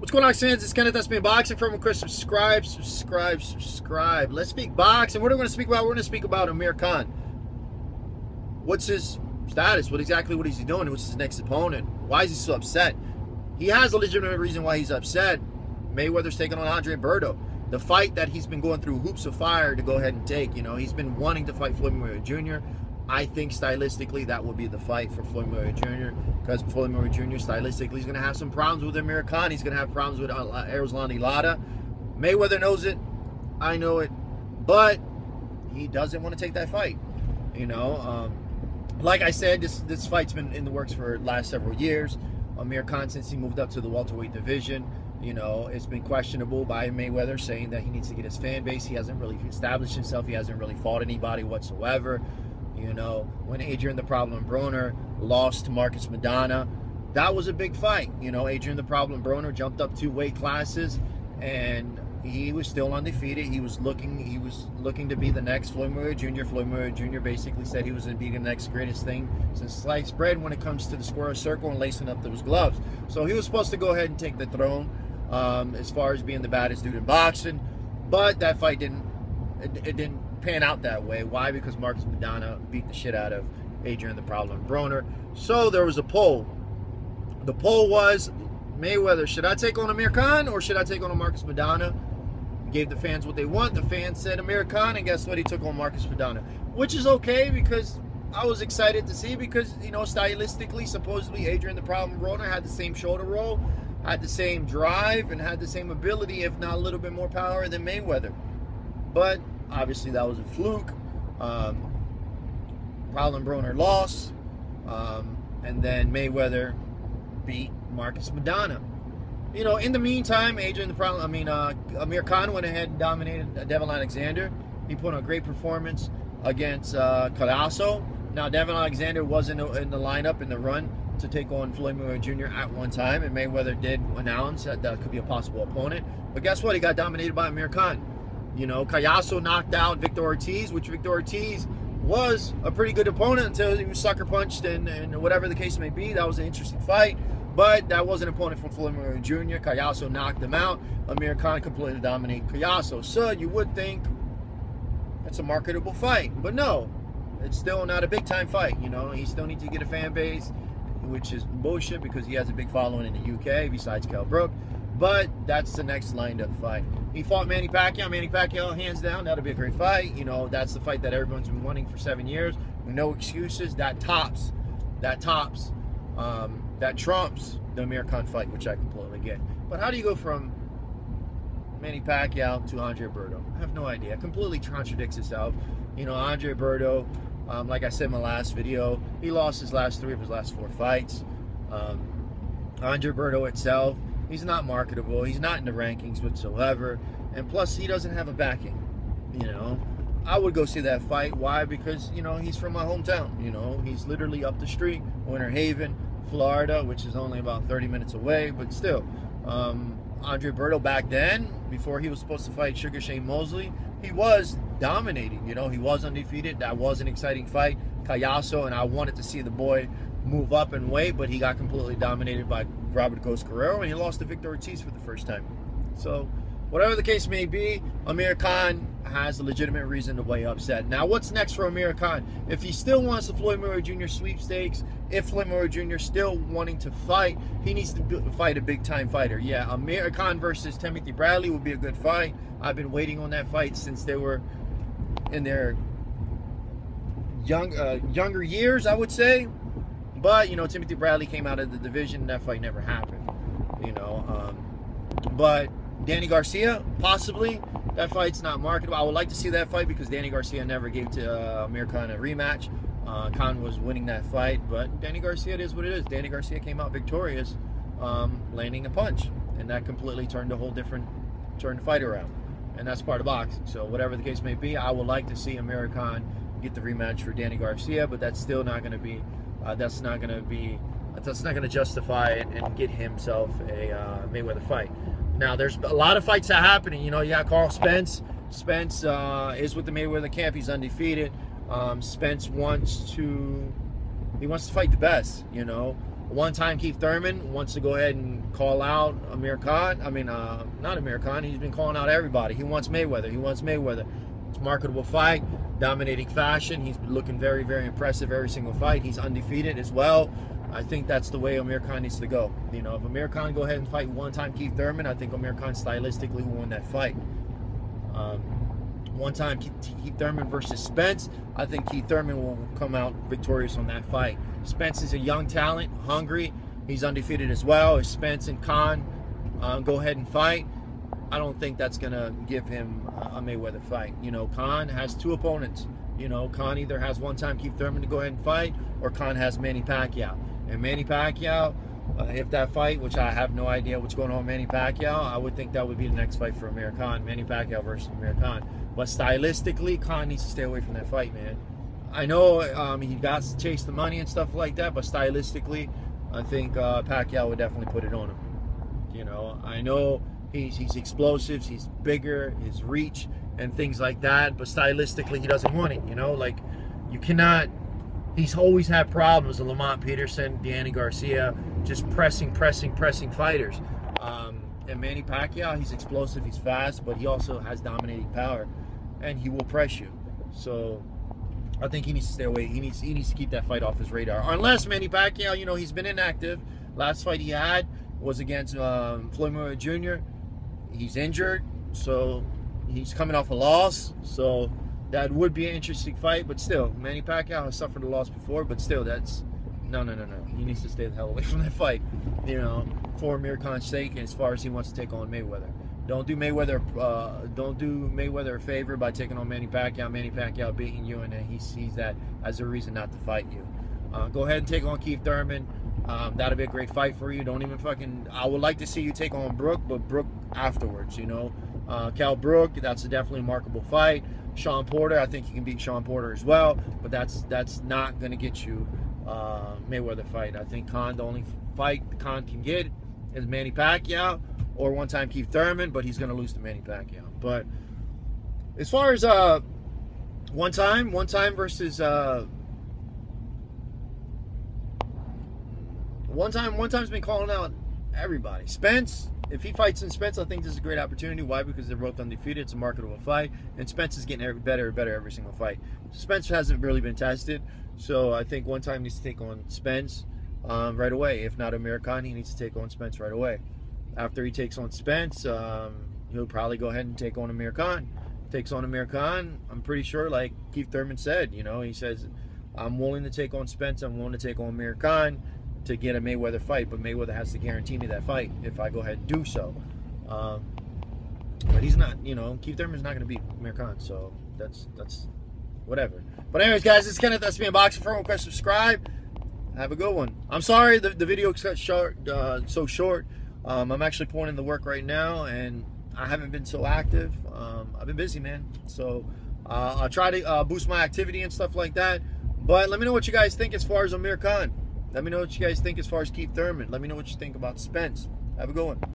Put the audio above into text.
What's going on, fans? It's Kenneth, SBM Boxing. From Chris, subscribe. Let's speak boxing. What are we going to speak about? We're going to speak about Amir Khan. What's his status? What is he doing? What's his next opponent? Why is he so upset? He has a legitimate reason why he's upset. Mayweather's taking on Andre Berto. The fight that he's been going through hoops of fire to go ahead and take. You know, he's been wanting to fight Floyd Mayweather Jr. I think stylistically that will be the fight for Floyd Mayweather Jr. because Floyd Mayweather Jr. stylistically is going to have some problems with Amir Khan. He's going to have problems with Erislandy Lara. Mayweather knows it. I know it. But he doesn't want to take that fight. You know, like I said, this fight's been in the works for the last several years. Amir Khan, since he moved up to the welterweight division, you know, it's been questionable by Mayweather, saying that he needs to get his fan base. He hasn't really established himself. He hasn't really fought anybody whatsoever. You know, when Adrian the Problem Broner lost to Marcus Maidana, that was a big fight. You know, Adrian the Problem Broner jumped up 2 weight classes, and he was still undefeated. He was looking to be the next Floyd Mayweather Jr. Floyd Mayweather Jr. basically said he was going to be the next greatest thing since sliced bread when it comes to the square circle and lacing up those gloves. So he was supposed to go ahead and take the throne as far as being the baddest dude in boxing, but that fight didn't pan out that way. Why? Because Marcus Maidana beat the shit out of Adrian the Problem Broner. So there was a poll. The poll was, Mayweather, should I take on Amir Khan or should I take on Marcus Maidana? Gave the fans what they want. The fans said Amir Khan, and guess what? He took on Marcus Maidana, which is okay because I was excited to see, because, you know, stylistically, supposedly Adrian the Problem Broner had the same shoulder roll, had the same drive, and had the same ability, if not a little bit more power than Mayweather. But obviously that was a fluke. Problem Broner lost, and then Mayweather beat Marcus Maidana. You know, in the meantime, Amir Khan went ahead and dominated Devin Alexander. He put on a great performance against Kalasso. Now, Devin Alexander was in the lineup in the run to take on Floyd Mayweather Jr. at one time, and Mayweather did announce that could be a possible opponent. But guess what? He got dominated by Amir Khan. You know, Kalasso knocked out Victor Ortiz, which Victor Ortiz was a pretty good opponent until he was sucker punched, and whatever the case may be. That was an interesting fight, but that was an opponent from Floyd Mayweather Jr. Kalasso knocked him out. Amir Khan completely dominated Kalasso. So you would think it's a marketable fight, but no, it's still not a big time fight. You know, he still needs to get a fan base, which is bullshit because he has a big following in the UK besides Kell, Brook. But that's the next lined up fight. He fought Manny Pacquiao. Manny Pacquiao, hands down, that'll be a great fight. You know, that's the fight that everyone's been wanting for 7 years. No excuses. That trumps the Amir Khan fight, which I completely get. But how do you go from Manny Pacquiao to Andre Berto? I have no idea. It completely contradicts itself. You know, Andre Berto, like I said in my last video, he lost his last 3 of his last 4 fights. Andre Berto itself, he's not marketable. He's not in the rankings whatsoever. And plus, he doesn't have a backing. You know, I would go see that fight. Why? Because, you know, he's from my hometown. You know, he's literally up the street, Winter Haven, Florida, which is only about 30 minutes away. But still, Andre Berto back then, before he was supposed to fight Sugar Shane Mosley, he was dominating. You know, he was undefeated. That was an exciting fight. Kalasso, and I wanted to see the boy move up in weight, but he got completely dominated by Robert Ghost Guerrero, and he lost to Victor Ortiz for the first time. So, whatever the case may be, Amir Khan has a legitimate reason to be upset. Now, what's next for Amir Khan? If he still wants the Floyd Mayweather Jr. sweepstakes, if Floyd Mayweather Jr. still wanting to fight, he needs to fight a big-time fighter. Yeah, Amir Khan versus Timothy Bradley would be a good fight. I've been waiting on that fight since they were in their younger years, I would say. But, you know, Timothy Bradley came out of the division, and that fight never happened. You know, but Danny Garcia, possibly. That fight's not marketable. I would like to see that fight because Danny Garcia never gave to Amir Khan a rematch. Khan was winning that fight, but Danny Garcia, it is what it is. Danny Garcia came out victorious, landing a punch, and that completely turned the fight around. And that's part of boxing. So whatever the case may be, I would like to see Amir Khan get the rematch for Danny Garcia, but that's still not going to be. That's not going to justify it and get himself a Mayweather fight. Now, there's a lot of fights that are happening. You know, you got Khan and Spence. Spence is with the Mayweather camp. He's undefeated. Spence wants to fight the best, you know. One-time Keith Thurman wants to go ahead and call out Amir Khan. I mean, not Amir Khan. He's been calling out everybody. He wants Mayweather. He wants Mayweather. It's a marketable fight, dominating fashion. He's looking very, very impressive every single fight. He's undefeated as well. I think that's the way Amir Khan needs to go. You know, if Amir Khan go ahead and fight one-time Keith Thurman, I think Amir Khan stylistically will win that fight. One-time Keith Thurman versus Spence, I think Keith Thurman will come out victorious on that fight. Spence is a young talent, hungry. He's undefeated as well. If Spence and Khan go ahead and fight, I don't think that's going to give him a Mayweather fight. You know, Khan has two opponents. You know, Khan either has one-time Keith Thurman to go ahead and fight, or Khan has Manny Pacquiao. And Manny Pacquiao, if that fight, which I have no idea what's going on with Manny Pacquiao, I would think that would be the next fight for Amir Khan. Manny Pacquiao versus Amir Khan. But stylistically, Khan needs to stay away from that fight, man. I know he got to chase the money and stuff like that, but stylistically, I think Pacquiao would definitely put it on him. You know, I know he's explosive, he's bigger, his reach and things like that, but stylistically, he doesn't want it. You know, like, you cannot. He's always had problems with Lamont Peterson, Danny Garcia, just pressing fighters. And Manny Pacquiao, he's explosive, he's fast, but he also has dominating power, and he will press you. So I think he needs to stay away. He needs to keep that fight off his radar. Unless Manny Pacquiao, you know, he's been inactive. Last fight he had was against Floyd Mayweather Jr. He's injured, so he's coming off a loss. So that would be an interesting fight, but still, Manny Pacquiao has suffered a loss before, but still, that's no. He needs to stay the hell away from that fight, you know, for Amir Khan's sake, and as far as he wants to take on Mayweather. Don't do Mayweather a favor by taking on Manny Pacquiao. Manny Pacquiao beating you, and then he sees that as a reason not to fight you. Go ahead and take on Keith Thurman. That'll be a great fight for you. Don't even fucking. I would like to see you take on Brook, but Brook afterwards, you know. Kell Brook, that's a definitely markable fight. Sean Porter, I think you can beat Sean Porter as well, but that's not going to get you Mayweather fight. I think Khan, the only fight Khan can get is Manny Pacquiao or one-time Keith Thurman, but he's going to lose to Manny Pacquiao. But as far as one-time versus one-time's been calling out everybody. Spence, if he fights in Spence, I think this is a great opportunity. Why? Because they're both undefeated. It's a marketable fight, and Spence is getting better and better every single fight. Spence hasn't really been tested, so I think one-time needs to take on Spence right away. If not Amir Khan, he needs to take on Spence right away. After he takes on Spence, he'll probably go ahead and take on Amir Khan. Takes on Amir Khan, I'm pretty sure, like Keith Thurman said, you know, he says, I'm willing to take on Spence, I'm willing to take on Amir Khan to get a Mayweather fight, but Mayweather has to guarantee me that fight if I go ahead and do so. But he's not, you know, Keith Thurman's not going to beat Amir Khan, so that's whatever. But anyways, guys, this is Kenneth, SBM Boxing. For request, subscribe. Have a good one. I'm sorry the video got short, so short. I'm actually pouring in the work right now, and I haven't been so active. I've been busy, man. So I'll try to boost my activity and stuff like that. But let me know what you guys think as far as Amir Khan. Let me know what you guys think as far as Keith Thurman. Let me know what you think about Spence. Have a good one.